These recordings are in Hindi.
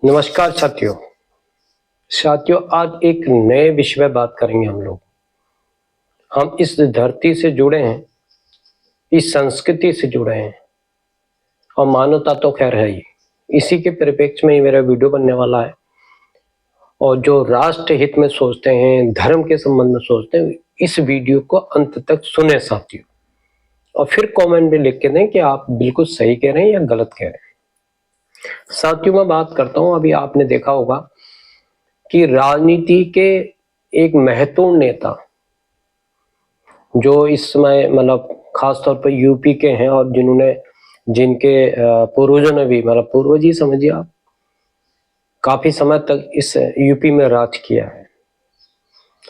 नमस्कार साथियों, आज एक नए विषय में बात करेंगे हम लोग। हम इस धरती से जुड़े हैं, इस संस्कृति से जुड़े हैं और मानवता तो खैर है ही। इसी के परिप्रेक्ष्य में ही मेरा वीडियो बनने वाला है। और जो राष्ट्र हित में सोचते हैं, धर्म के संबंध में सोचते हैं, इस वीडियो को अंत तक सुने साथियों, और फिर कमेंट में लिख के दें कि आप बिल्कुल सही कह रहे हैं या गलत कह रहे हैं। साथियों, मैं बात करता हूं, अभी आपने देखा होगा कि राजनीति के एक महत्वपूर्ण नेता जो इस समय मतलब खासतौर पर यूपी के हैं और जिनके पूर्वजों ने भी, मतलब पूर्वज ही समझिए आप, काफी समय तक इस यूपी में राज किया है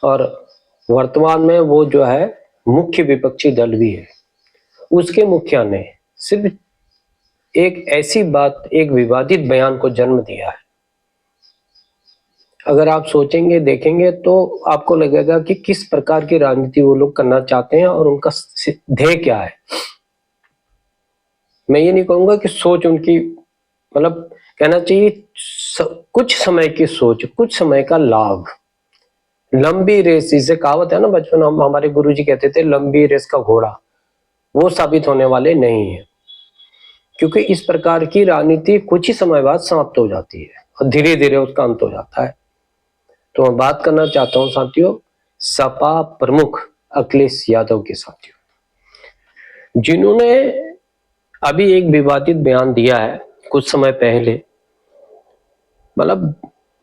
और वर्तमान में वो जो है मुख्य विपक्षी दल भी है। उसके मुखिया ने सिर्फ एक ऐसी बात, एक विवादित बयान को जन्म दिया है। अगर आप सोचेंगे, देखेंगे तो आपको लगेगा कि किस प्रकार की राजनीति वो लोग करना चाहते हैं और उनका ध्येय क्या है। मैं ये नहीं कहूंगा कि सोच उनकी, मतलब कहना चाहिए कुछ समय की सोच, कुछ समय का लाभ। लंबी रेस, जिसे कहावत है ना, बचपन हम हमारे गुरुजी कहते थे, लंबी रेस का घोड़ा, वो साबित होने वाले नहीं है। क्योंकि इस प्रकार की राजनीति कुछ ही समय बाद समाप्त हो जाती है और धीरे धीरे उसका अंत हो जाता है। तो मैं बात करना चाहता हूं साथियों, सपा प्रमुख अखिलेश यादव के साथियों, जिन्होंने अभी एक विवादित बयान दिया है कुछ समय पहले। मतलब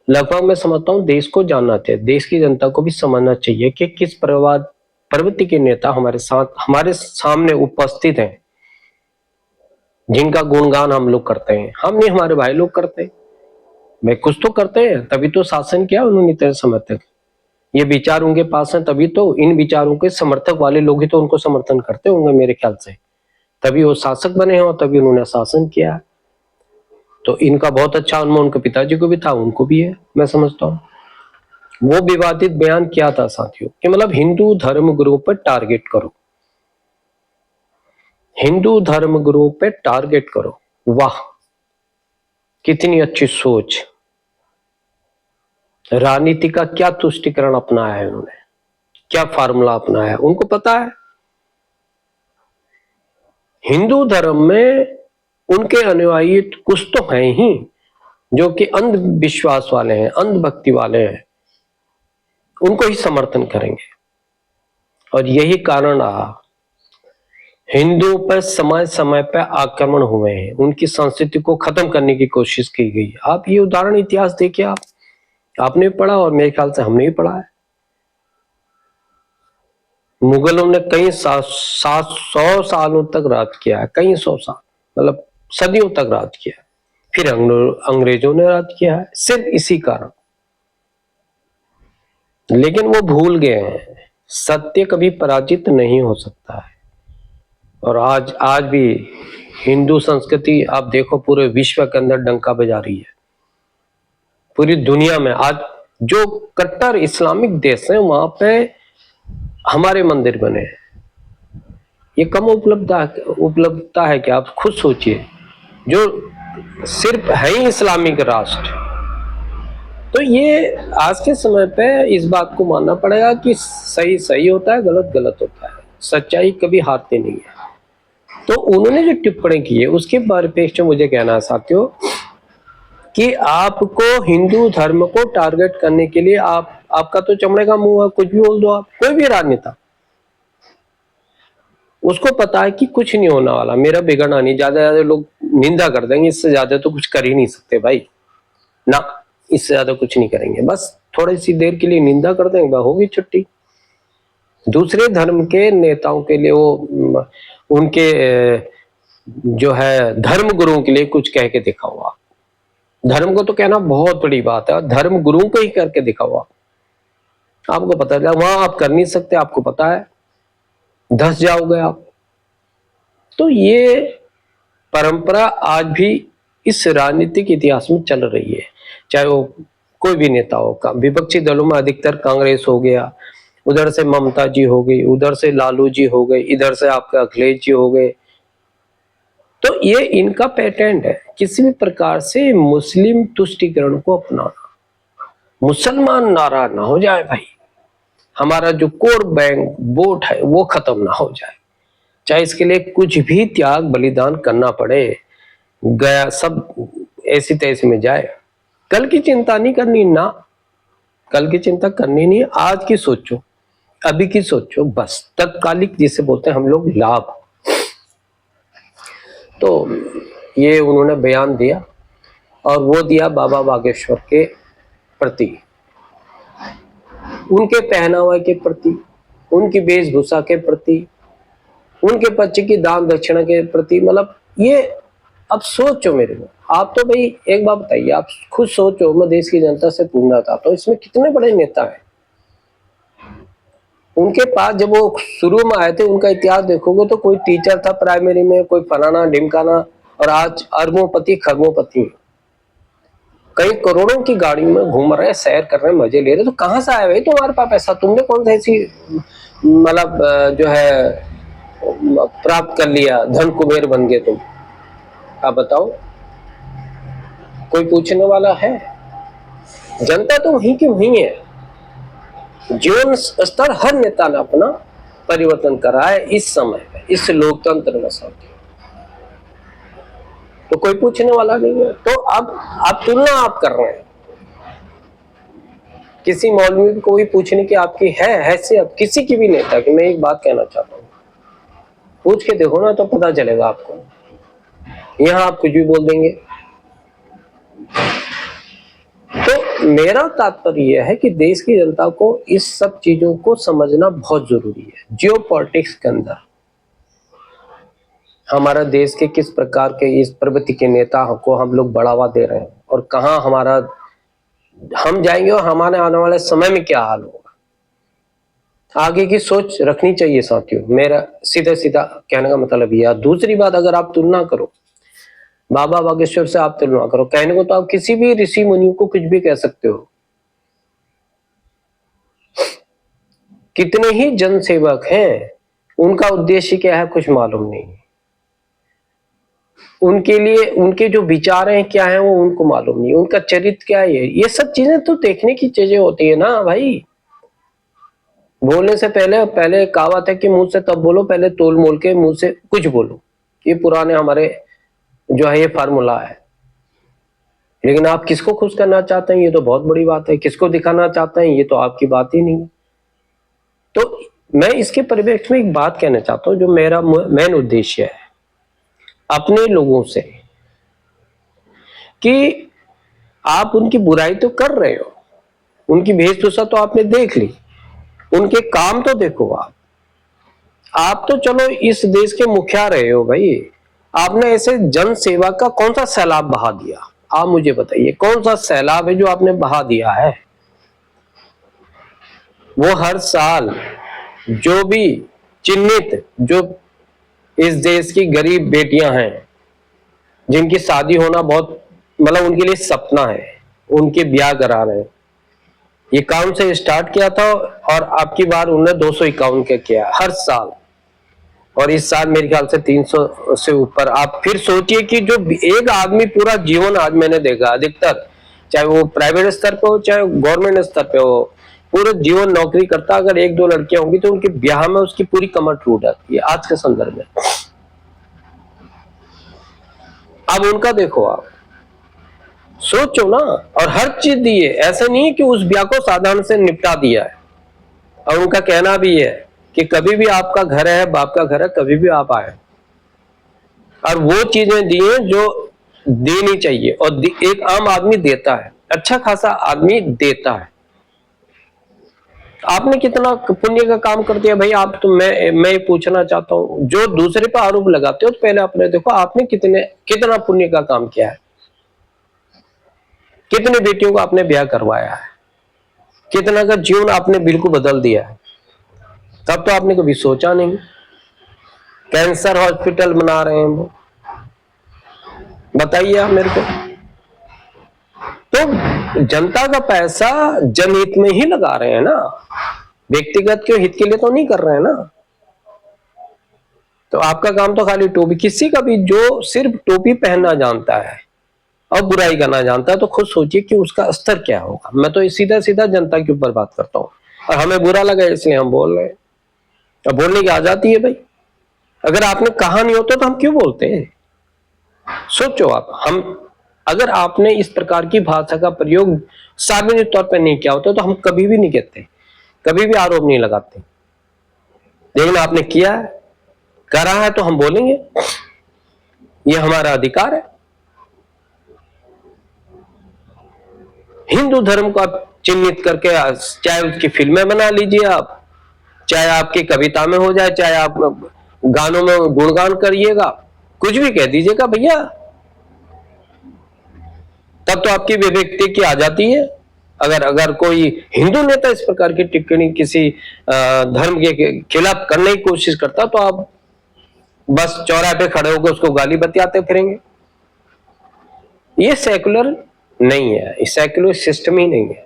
लगभग मैं समझता हूं देश को जानना चाहिए, देश की जनता को भी समझना चाहिए कि किस प्रवृत्ति के नेता हमारे सामने उपस्थित हैं, जिनका गुणगान हम लोग करते हैं। हम नहीं, हमारे भाई लोग करते हैं। मैं कुछ तो करते हैं, तभी तो शासन किया उन्होंने इतने समय तक। ये विचार उनके पास हैं, तभी तो इन विचारों के समर्थक वाले लोग ही तो उनको समर्थन करते होंगे मेरे ख्याल से, तभी वो शासक बने हैं और तभी उन्होंने शासन किया। तो इनका बहुत अच्छा अनुभव उनके पिताजी को भी था, उनको भी है, मैं समझता हूँ। वो विवादित बयान क्या था साथियों कि मतलब हिंदू धर्म गुरुओं पर टारगेट करो, हिंदू धर्म गुरुओं पर टारगेट करो। वाह, कितनी अच्छी सोच। राजनीति का क्या तुष्टिकरण अपनाया है उन्होंने, क्या फार्मूला अपनाया है, उनको पता है। हिंदू धर्म में उनके अनुयायी कुछ तो हैं ही जो कि अंधविश्वास वाले हैं, अंधभक्ति वाले हैं, उनको ही समर्थन करेंगे। और यही कारण रहा, हिंदुओं पर समय समय पर आक्रमण हुए हैं, उनकी संस्कृति को खत्म करने की कोशिश की गई। आप ये उदाहरण इतिहास देखिए, आपने भी पढ़ा और मेरे ख्याल से हमने भी पढ़ा है। मुगलों ने कई 700 सालों तक राज किया है, कई 100 साल, मतलब सदियों तक राज किया है। फिर अंग्रेजों ने राज किया है, सिर्फ इसी कारण। लेकिन वो भूल गए हैं, सत्य कभी पराजित नहीं हो सकता है। और आज भी हिंदू संस्कृति आप देखो पूरे विश्व के अंदर डंका बजा रही है। पूरी दुनिया में आज जो कट्टर इस्लामिक देश हैं, वहां पे हमारे मंदिर बने हैं। ये कम उपलब्धता है क्या? आप खुद सोचिए, जो सिर्फ है ही इस्लामिक राष्ट्र। तो ये आज के समय पे इस बात को मानना पड़ेगा कि सही सही होता है, गलत गलत होता है, सच्चाई कभी हारती नहीं है। तो उन्होंने जो टिप्पणी की है उसके परिप्रेक्ष्य में मुझे कहना है साथियों कि आपको हिंदू धर्म को टारगेट करने के लिए आपका तो चमड़े का मुंह है, कुछ भी बोल दो आप। कोई भी राजनेता, उसको पता है कि कुछ नहीं होने वाला, मेरा बिगड़ना नहीं, ज्यादा लोग निंदा कर देंगे, इससे ज्यादा तो कुछ कर ही नहीं सकते भाई ना, इससे ज्यादा कुछ नहीं करेंगे, बस थोड़ी सी देर के लिए निंदा कर देंगे, होगी छुट्टी। दूसरे धर्म के नेताओं के लिए वो उनके जो है धर्म गुरुओं के लिए कुछ कह के दिखा हुआ। धर्म को तो कहना बहुत बड़ी बात है, धर्म गुरुओं को ही करके दिखा हुआ। आपको पता चला वहां आप कर नहीं सकते, आपको पता है, धस जाओगे आप। तो ये परंपरा आज भी इस राजनीतिक इतिहास में चल रही है, चाहे वो कोई भी नेता हो। विपक्षी दलों में अधिकतर कांग्रेस हो गया, उधर से ममता जी हो गई, उधर से लालू जी हो गए, इधर से आपका अखिलेश जी हो गए। तो ये इनका पैटर्न है, किसी भी प्रकार से मुस्लिम तुष्टीकरण को अपनाना, मुसलमान नाराज ना हो जाए भाई, हमारा जो कोर बैंक वोट है वो खत्म ना हो जाए, चाहे इसके लिए कुछ भी त्याग बलिदान करना पड़े, गया सब ऐसी तैसी में जाए। कल की चिंता नहीं करनी ना, कल की चिंता करनी नहीं, आज की सोचो, अभी की सोचो, बस तत्कालिक जिसे बोलते हैं हम लोग लाभ। तो ये उन्होंने बयान दिया, और वो दिया बाबा बागेश्वर के प्रति, उनके पहनावा के प्रति, उनकी वेशभूषा के प्रति, उनके बच्चे की दान दक्षिणा के प्रति। मतलब ये अब सोचो मेरे को, आप तो भाई एक बात बताइए, आप खुद सोचो, मैं देश की जनता से पूछना चाहता हूँ, इसमें कितने बड़े नेता हैं। उनके पास जब वो शुरू में आए थे, उनका इतिहास देखोगे तो कोई टीचर था प्राइमरी में, कोई फलाना ढिमकाना, और आज अरबोंपति खरबोंपति, कई करोड़ों की गाड़ी में घूम रहे, सैर कर रहे, मजे ले रहे। तो कहां से आए भाई तुम्हारे पास पैसा? तुमने कौन सा ऐसी मतलब जो है प्राप्त कर लिया, धन कुबेर बन गए तुम? आप बताओ, कोई पूछने वाला है? जनता तो वहीं की वहीं है। जीवन स्तर हर नेता ने अपना परिवर्तन करा है इस समय में, इस लोकतंत्र में साथी, तो कोई पूछने वाला नहीं है। तो अब आप तुलना आप कर रहे हैं, किसी मौलवी को भी पूछने की आपकी है हैसियत, किसी की भी नेता की? मैं एक बात कहना चाहता हूँ, पूछ के देखो ना, तो पता चलेगा आपको। यहां आप कुछ भी बोल देंगे। तो मेरा तात्पर्य यह है कि देश की जनता को इस सब चीजों को समझना बहुत जरूरी है। जियो पॉलिटिक्स के अंदर हमारा देश के किस प्रकार के इस प्रवृत्ति के नेता को हम लोग बढ़ावा दे रहे हैं, और कहां हमारा हम जाएंगे, और हमारे आने वाले समय में क्या हाल होगा, आगे की सोच रखनी चाहिए साथियों। मेरा सीधा सीधा कहने का मतलब यह। दूसरी बात, अगर आप तुलना करो बाबा बागेश्वर से, आप तुलना करो, कहने को तो आप किसी भी ऋषि मुनि को कुछ भी कह सकते हो। कितने ही जनसेवक हैं, उनका उद्देश्य क्या है कुछ मालूम नहीं, उनके लिए उनके जो विचार हैं क्या है वो उनको मालूम नहीं, उनका चरित्र क्या है। ये सब चीजें तो देखने की चीजें होती है ना भाई। बोलने से पहले कहावत है कि मुंह से तब बोलो, पहले तोल मोल के मुंह से कुछ बोलो। ये पुराने हमारे जो है ये फार्मूला है। लेकिन आप किसको खुश करना चाहते हैं, ये तो बहुत बड़ी बात है। किसको दिखाना चाहते हैं, ये तो आपकी बात ही नहीं है। तो मैं इसके परिप्रेक्ष्य में एक बात कहना चाहता हूं, जो मेरा मेन उद्देश्य है अपने लोगों से, कि आप उनकी बुराई तो कर रहे हो, उनकी वेशभूषा तो आपने देख ली, उनके काम तो देखो। आप तो चलो इस देश के मुखिया रहे हो भाई, आपने ऐसे जन सेवा का कौन सा सैलाब बहा दिया? आप मुझे बताइए, कौन सा सैलाब है जो आपने बहा दिया है? वो हर साल जो भी चिन्हित, जो इस देश की गरीब बेटियां हैं, जिनकी शादी होना बहुत मतलब उनके लिए सपना है, उनके ब्याह करा रहे हैं। ये काम से स्टार्ट किया था, और आपकी बार उन्होंने 251 का किया हर साल, और इस साल मेरे ख्याल से 300 से ऊपर। आप फिर सोचिए कि जो एक आदमी पूरा जीवन, आज मैंने देखा अधिकतर, चाहे वो प्राइवेट स्तर पे हो चाहे गवर्नमेंट स्तर पे हो, पूरा जीवन नौकरी करता, अगर एक दो लड़कियां होंगी तो उनके ब्याह में उसकी पूरी कमर टूट जाती है आज के संदर्भ में। अब उनका देखो, आप सोचो ना। और हर चीज दी है, ऐसा नहीं है कि उस ब्याह को साधारण से निपटा दिया है। और उनका कहना भी है कि कभी भी आपका घर है, बाप का घर है, कभी भी आप आए। और वो चीजें दी हैं जो देनी चाहिए, और एक आम आदमी देता है, अच्छा खासा आदमी देता है। आपने कितना पुण्य का काम कर दिया भाई? आप तो मैं ये पूछना चाहता हूं, जो दूसरे पर आरोप लगाते हो तो पहले अपने देखो, आपने कितना पुण्य का काम किया है, कितने बेटियों को आपने ब्याह करवाया है, कितना का जीवन आपने बिल्कुल बदल दिया है। तब तो आपने कभी सोचा नहीं। कैंसर हॉस्पिटल बना रहे हैं वो, बताइए आप मेरे को। तो जनता का पैसा जनहित में ही लगा रहे हैं ना, व्यक्तिगत के हित के लिए तो नहीं कर रहे हैं ना। तो आपका काम तो खाली टोपी, किसी का भी जो सिर्फ टोपी पहनना जानता है और बुराई करना जानता है, तो खुद सोचिए कि उसका स्तर क्या होगा। मैं तो सीधा सीधा जनता के ऊपर बात करता हूँ, और हमें बुरा लगा इसलिए हम बोल रहे हैं। अब बोलने की आजादी है भाई, अगर आपने कहा नहीं होता तो हम क्यों बोलते हैं? सोचो आप, हम अगर आपने इस प्रकार की भाषा का प्रयोग सार्वजनिक तौर पर नहीं किया होता तो हम कभी भी नहीं कहते, कभी भी आरोप नहीं लगाते, लेकिन आपने किया है, करा है, तो हम बोलेंगे, ये हमारा अधिकार है। हिंदू धर्म को आप चिन्हित करके, चाहे उसकी फिल्में बना लीजिए आप, चाहे आपकी कविता में हो जाए, चाहे आप गानों में गुणगान करिएगा, कुछ भी कह दीजिएगा भैया, तब तो आपकी व्यक्ति की आजादी है। अगर कोई हिंदू नेता इस प्रकार की टिप्पणी किसी धर्म के खिलाफ करने की कोशिश करता, तो आप बस चौराहे पे खड़े होकर उसको गाली बतियाते फिरेंगे। ये सेकुलर नहीं है, ये सेकुलर सिस्टम ही नहीं है।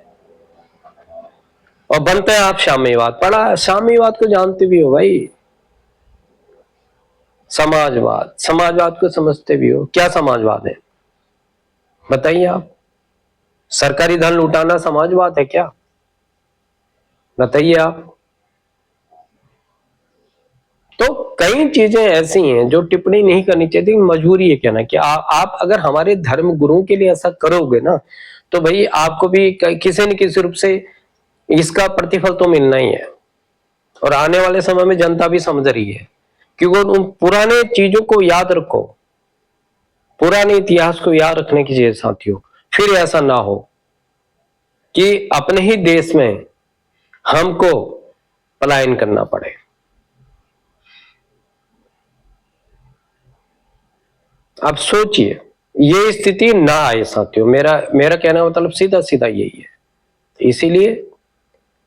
और बनते हैं आप साम्यवाद, पढ़ा साम्यवाद को जानते भी हो भाई, समाजवाद, समाजवाद को समझते भी हो, क्या समाजवाद है बताइए आप? सरकारी धन लुटाना समाजवाद है क्या? बताइए आप। तो कई चीजें ऐसी हैं जो टिप्पणी नहीं करनी चाहिए, मजबूरी है कहना कि आप अगर हमारे धर्म गुरुओं के लिए ऐसा करोगे ना, तो भाई आपको भी किसी न किसी रूप से इसका प्रतिफल तो मिलना ही है। और आने वाले समय में जनता भी समझ रही है, क्योंकि उन पुराने चीजों को याद रखो, पुराने इतिहास को याद रखने की चीज साथियों, फिर ऐसा ना हो कि अपने ही देश में हमको पलायन करना पड़े। अब सोचिए ये स्थिति ना आए साथियों, मेरा कहना मतलब सीधा सीधा यही है। इसीलिए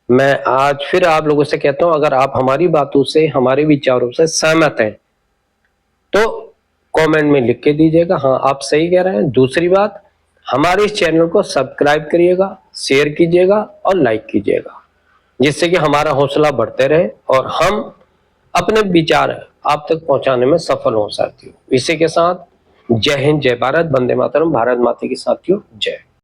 मैं आज फिर आप लोगों से कहता हूं, अगर आप हमारी बातों से, हमारे विचारों से सहमत हैं तो कमेंट में लिख के दीजिएगा, हाँ आप सही कह रहे हैं। दूसरी बात, हमारे इस चैनल को सब्सक्राइब करिएगा, शेयर कीजिएगा और लाइक कीजिएगा, जिससे कि हमारा हौसला बढ़ते रहे और हम अपने विचार आप तक पहुंचाने में सफल हो साथियों। इसी के साथ जय हिंद, जय भारत, वंदे मातरम, भारत माता की साथियों जय।